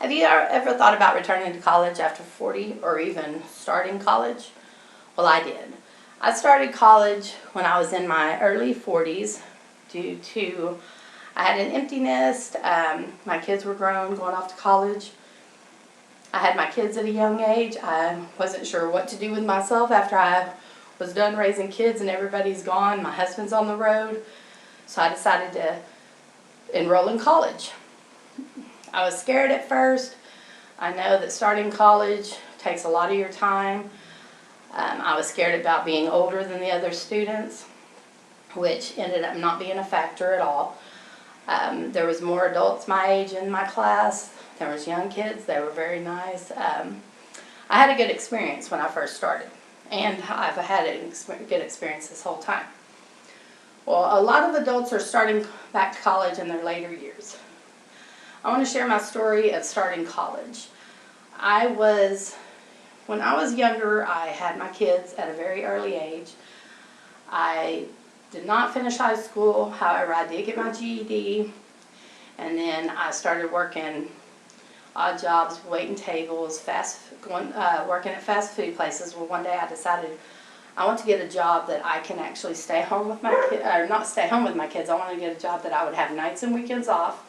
Have you ever thought about returning to college after 40 or even starting college? Well, I did. I started college when I was in my early 40s due to I had an empty nest. My kids were grown, going off to college. I had my kids at a young age. I wasn't sure what to do with myself after I was done raising kids and everybody's gone. My husband's on the road. So I decided to enroll in college. I was scared at first. I know that starting college takes a lot of your time. I was scared about being older than the other students, which ended up not being a factor at all. There was more adults my age in my class. There was young kids. They were very nice. I had a good experience when I first started, and I've had a good experience this whole time. Well, a lot of adults are starting back to college in their later years. I want to share my story of starting college. When I was younger, I had my kids at a very early age. I did not finish high school, however, I did get my GED, and then I started working odd jobs, waiting tables, working at fast food places. Well, one day I decided I want to get a job that I can actually stay home with my kids, or not stay home with my kids. I want to get a job that I would have nights and weekends off.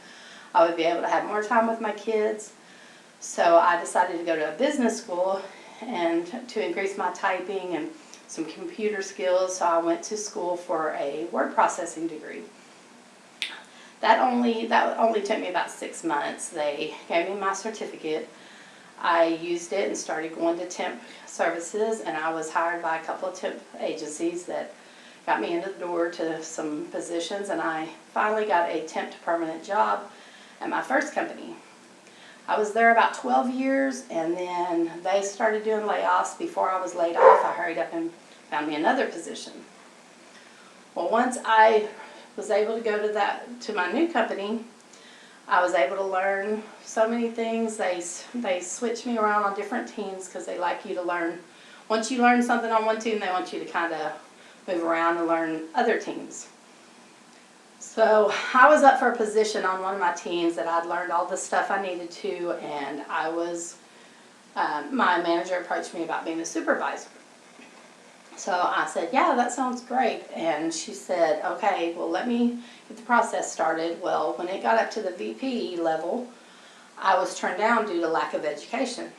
I would be able to have more time with my kids. So I decided to go to a business school and to increase my typing and some computer skills. So I went to school for a word processing degree. That only took me about 6 months. They gave me my certificate. I used it and started going to temp services, and I was hired by a couple of temp agencies that got me into the door to some positions, and I finally got a temp to permanent job at my first company. I was there about 12 years, and then they started doing layoffs. Before I was laid off, I hurried up and found me another position. Well, once I was able to go to my new company, I was able to learn so many things. They switched me around on different teams because they like you to learn. Once you learn something on one team, they want you to kind of move around and learn other teams. So I was up for a position on one of my teams that I'd learned all the stuff I needed to, and my manager approached me about being a supervisor. So I said, yeah, that sounds great. And she said, okay, well, let me get the process started. Well, when it got up to the VP level, I was turned down due to lack of education.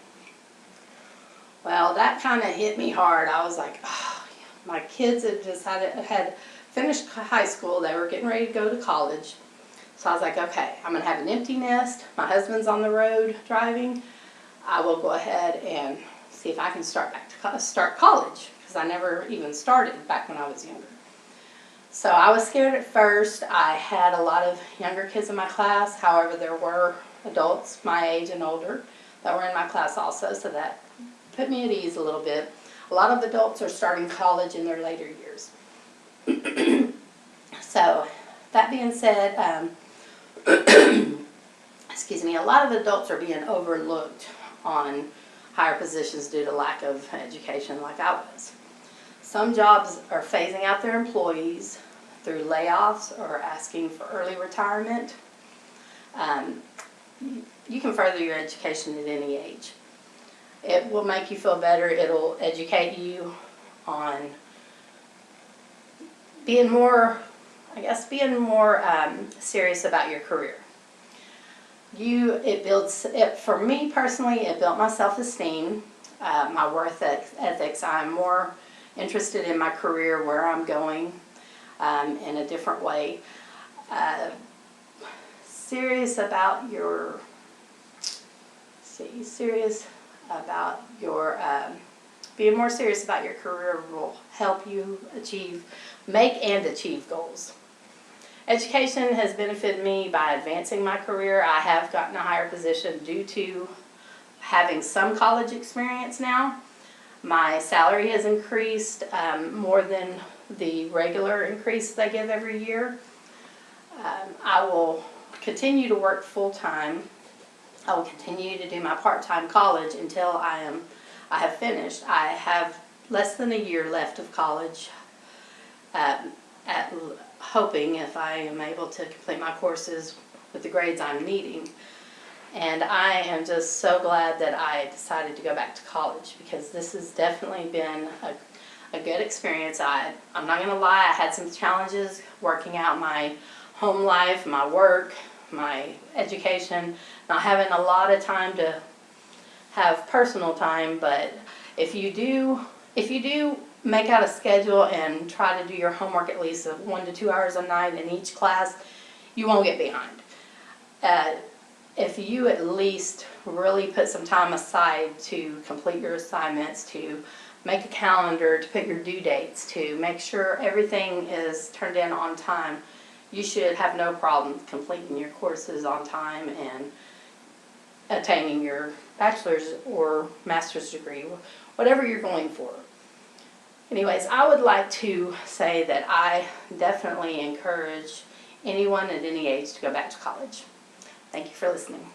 Well, that kind of hit me hard. I was like, oh, my kids had finished high school. They were getting ready to go to college. So I was like, okay, I'm going to have an empty nest. My husband's on the road driving. I will go ahead and see if I can start college, because I never even started back when I was younger. So I was scared at first. I had a lot of younger kids in my class. However, there were adults my age and older that were in my class also, so that put me at ease a little bit. A lot of adults are starting college in their later years. So that being said, excuse me, a lot of adults are being overlooked on higher positions due to lack of education like I was. Some jobs are phasing out their employees through layoffs or asking for early retirement. You can further your education at any age. It will make you feel better. It'll educate you on being more serious about your career. For me personally, it built my self-esteem, my worth ethics. I'm more interested in my career, where I'm going, in a different way. Being more serious about your career will help you make and achieve goals. Education has benefited me by advancing my career. I have gotten a higher position due to having some college experience now. My salary has increased more than the regular increase they give every year. I will continue to work full-time. I will continue to do my part-time college until I have finished. I have less than a year left of college, hoping if I am able to complete my courses with the grades I'm needing. And I am just so glad that I decided to go back to college, because this has definitely been a good experience. I'm not going to lie, I had some challenges working out my home life, my work, my education, not having a lot of time to have personal time, but if you do make out a schedule and try to do your homework at least 1 to 2 hours a night in each class, you won't get behind. If you at least really put some time aside to complete your assignments, to make a calendar, to put your due dates, to make sure everything is turned in on time, you should have no problem completing your courses on time and attaining your bachelor's or master's degree, whatever you're going for. Anyways, I would like to say that I definitely encourage anyone at any age to go back to college. Thank you for listening.